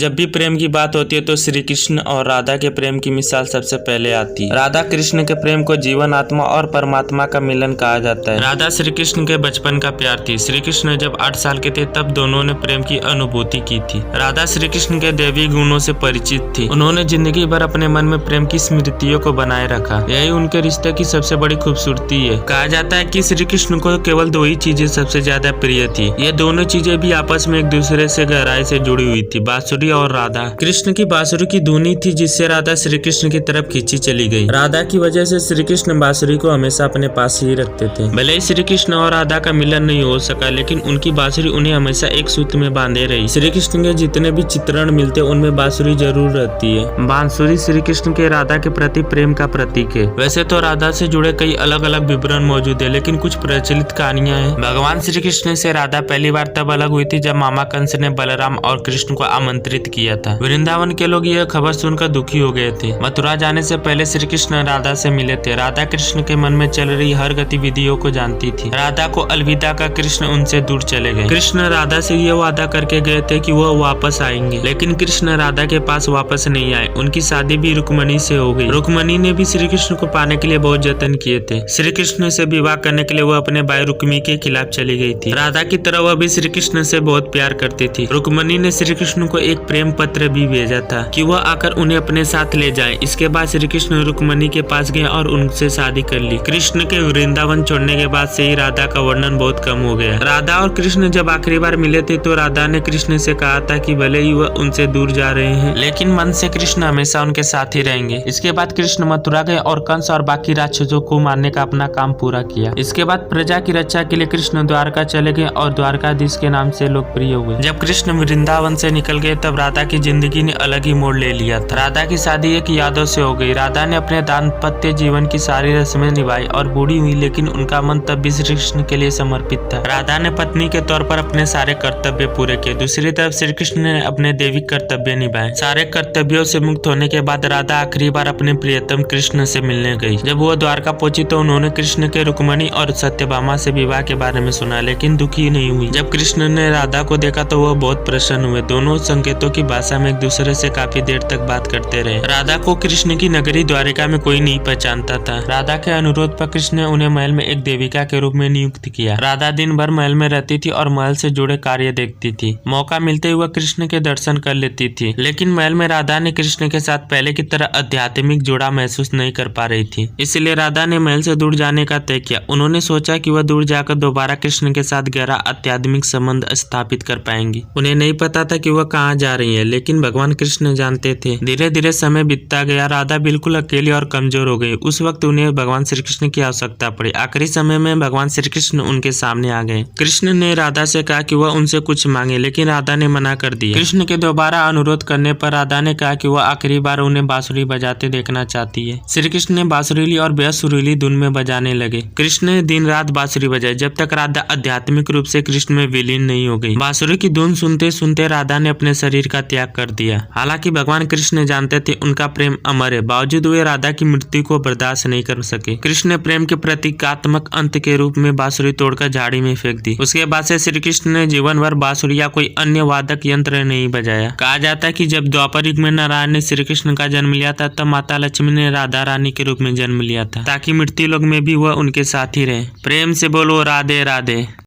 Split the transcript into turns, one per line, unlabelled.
जब भी प्रेम की बात होती है तो श्री कृष्ण और राधा के प्रेम की मिसाल सबसे पहले आती है। राधा कृष्ण के प्रेम को जीवन, आत्मा और परमात्मा का मिलन कहा जाता है। राधा श्री कृष्ण के बचपन का प्यार थी। श्री कृष्ण जब 8 साल के थे तब दोनों ने प्रेम की अनुभूति की थी। राधा श्री कृष्ण के दैवी गुणों से परिचित थी। उन्होंने जिंदगी भर अपने मन में प्रेम की स्मृतियों को बनाए रखा। यही उनके रिश्ते की सबसे बड़ी खूबसूरती है। कहा जाता है कि श्री कृष्ण को केवल 2 ही चीजें सबसे ज्यादा प्रिय थी। ये दोनों चीजें भी आपस में एक दूसरे से गहराई से जुड़ी हुई थी, बांसुरी और राधा। कृष्ण की बांसुरी की धुनी थी जिससे राधा श्री कृष्ण की तरफ खींची चली गई। राधा की वजह से श्री कृष्ण बांसुरी को हमेशा अपने पास ही रखते थे। भले ही श्री कृष्ण और राधा का मिलन नहीं हो सका, लेकिन उनकी बांसुरी उन्हें हमेशा एक सूत्र में बांधे रही। श्री कृष्ण के जितने भी चित्रण मिलते उनमें बांसुरी जरूर रहती है। बांसुरी श्री कृष्ण के राधा के प्रति प्रेम का प्रतीक है। वैसे तो राधा से जुड़े कई अलग अलग विवरण मौजूद है, लेकिन कुछ प्रचलित कहानियां हैं। भगवान श्री कृष्ण से राधा पहली बार तब अलग हुई थी जब मामा कंस ने बलराम और कृष्ण को आमंत्रित किया था। वृंदावन के लोग यह खबर सुनकर दुखी हो गए थे। मथुरा जाने से पहले श्री कृष्ण राधा से मिले थे। राधा कृष्ण के मन में चल रही हर गतिविधियों को जानती थी। राधा को अलविदा का कृष्ण उनसे दूर चले गए। कृष्ण राधा से यह वादा करके गए थे कि वह वापस आएंगे, लेकिन कृष्ण राधा के पास वापस नहीं आए। उनकी शादी भी रुक्मणी से हो गई। रुक्मणी ने भी श्री कृष्ण को पाने के लिए बहुत जतन किए थे। श्री कृष्ण से विवाह करने के लिए वह अपने भाई रुक्मी के खिलाफ चली गई थी। राधा की तरह वह भी श्री कृष्ण से बहुत प्यार करती थी। रुक्मणी ने श्री कृष्ण को एक प्रेम पत्र भी भेजा था कि वह आकर उन्हें अपने साथ ले जाए। इसके बाद श्री कृष्ण रुक्मणी के पास गए और उनसे शादी कर ली। कृष्ण के वृंदावन छोड़ने के बाद से ही राधा का वर्णन बहुत कम हो गया। राधा और कृष्ण जब आखिरी बार मिले थे तो राधा ने कृष्ण से कहा था कि भले ही वह उनसे दूर जा रहे हैं, लेकिन मन से कृष्ण हमेशा उनके साथ ही रहेंगे। इसके बाद कृष्ण मथुरा गए और कंस और बाकी राक्षसों को मारने का अपना काम पूरा किया। इसके बाद प्रजा की रक्षा के लिए कृष्ण द्वारका चले गए और द्वारकाधीश के नाम से लोकप्रिय हुए। जब कृष्ण वृंदावन से निकल गए तब राधा की जिंदगी ने अलग ही मोड़ ले लिया था। राधा की शादी एक यादों से हो गई। राधा ने अपने दाम्पत्य जीवन की सारी रस्में निभाई और बूढ़ी हुई, लेकिन उनका मन तब भी श्री कृष्ण के लिए समर्पित था। राधा ने पत्नी के तौर पर अपने सारे कर्तव्य पूरे किए। दूसरी तरफ श्री कृष्ण ने अपने दैविक कर्तव्य निभाए। सारे कर्तव्यों से मुक्त होने के बाद राधा आखिरी बार अपने प्रियतम कृष्ण से मिलने गई। जब वो द्वारका पहुंची तो उन्होंने कृष्ण के रुक्मणी और सत्यभामा से विवाह के बारे में सुना, लेकिन दुखी नहीं हुई। जब कृष्ण ने राधा को देखा तो वह बहुत प्रसन्न हुए। दोनों संकेतों की भाषा में एक दूसरे से काफी देर तक बात करते रहे। राधा को कृष्ण की नगरी द्वारिका में कोई नहीं पहचानता था। राधा के अनुरोध पर कृष्ण ने उन्हें महल में एक देविका के रूप में नियुक्त किया। राधा दिन भर महल में रहती थी और महल से जुड़े कार्य देखती थी। मौका मिलते हुए कृष्ण के दर्शन कर लेती थी, लेकिन महल में राधा ने कृष्ण के साथ पहले की तरह आध्यात्मिक जुड़ाव महसूस नहीं कर पा रही थी। इसलिए राधा ने महल से दूर जाने का तय किया। उन्होंने सोचा कि वह दूर जाकर दोबारा कृष्ण के साथ गहरा आध्यात्मिक संबंध स्थापित कर पाएंगी। उन्हें नहीं पता था कि वह कहाँ जा रही है, लेकिन भगवान कृष्ण जानते थे। धीरे धीरे समय बीतता गया। राधा बिल्कुल अकेली और कमजोर हो गई। उस वक्त उन्हें भगवान श्री कृष्ण की आवश्यकता पड़ी। आखिरी समय में भगवान श्री कृष्ण उनके सामने आ गए। कृष्ण ने राधा से कहा कि वह उनसे कुछ मांगे, लेकिन राधा ने मना कर दिया। कृष्ण के दोबारा अनुरोध करने पर राधा ने कहा कि वह आखिरी बार उन्हें बांसुरी बजाते देखना चाहती है। श्री कृष्ण ने बांसुरी ली और बेहद सुरीली धुन में बजाने लगे। कृष्ण ने दिन रात बांसुरी बजाई जब तक राधा आध्यात्मिक रूप से कृष्ण में विलीन नहीं हो गई। बांसुरी की धुन सुनते सुनते राधा ने अपने शरीर का त्याग कर दिया। हालांकि भगवान कृष्ण जानते थे उनका प्रेम अमर है, बावजूद वे राधा की मृत्यु को बर्दाश्त नहीं कर सके। कृष्ण ने प्रेम के प्रतीकात्मक अंत के रूप में बांसुरी तोड़कर झाड़ी में फेंक दी। उसके बाद से श्री कृष्ण ने जीवन भर बांसुरी या कोई अन्य वादक यंत्र नहीं बजाया। कहा जाता है कि जब द्वापर युग में नारायण ने श्री कृष्ण का जन्म लिया था तब माता लक्ष्मी ने राधा रानी के रूप में जन्म लिया था, ताकि मृत्यु लोक में भी वह उनके साथ ही रहे। प्रेम से बोलो राधे राधे।